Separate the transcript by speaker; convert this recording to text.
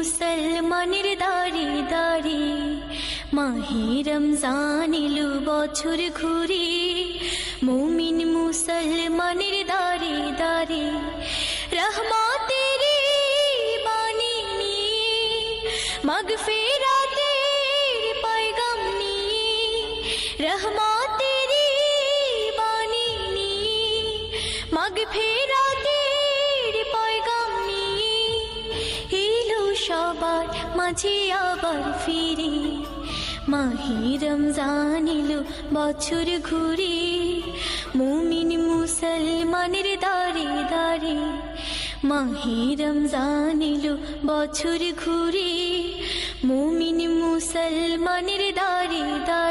Speaker 1: মুসলমানের দাঁড়ে দাঁড়ে, মাহে রমজান এলো বছর ঘুরে, মুমিন মুসলমানের দাঁড়ে দাঁড়ে, রহমতের বাণী নিয়ে, মাগফিরাতের পয়গাম নিয়ে, রহমতের বাণী নিয়ে, মাগফিরাতের পয়গাম নিয়ে, এলো সবার মাঝে আবার ফিরে, মাহে রমজান এলো বছর ঘুরে, মুমিন মুসলমানের দাঁড়ে দাঁড়ে, মাহে রমজান এলো বছর ঘুরে, মুমিন মুসলমানের দাঁড়ে দাঁড়ে।